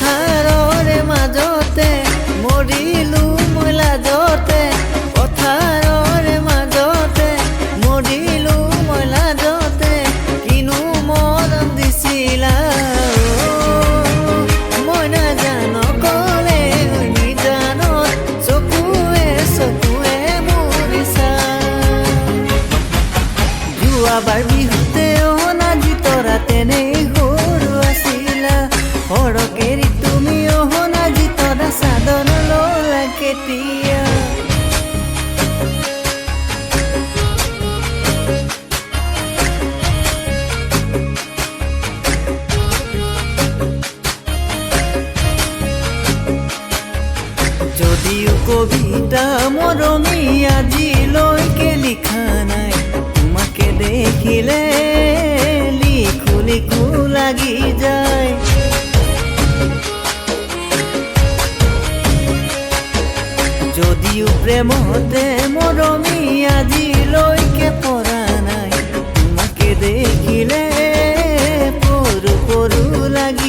পথাৰৰে মাজতে মৰিলো মই লাজতে, পথাৰৰে মাজতে মৰিলো মই লাজতে, কিনো মৰম দিছিলা মই নাজানো কলে নিজানত, চকুৱে চকুৱে মৰিছা। যোৱাবাৰ বিহুতে অনাজি তৰা তেনেই সৰু আছিলা, সৰকেৰি তুমি অনাজি তৰা চাদৰ ললা কেতিয়া। যদিও কবিতা মৰমী আজিলৈকে লিখা নাই, তোমাকে দেখিলে লিখো লিখো লাগি যায়। যদিও প্ৰেমতে মৰমী আজিলৈকে পৰা নাই, তোমাকে দেখিলে পৰো পৰো লাগি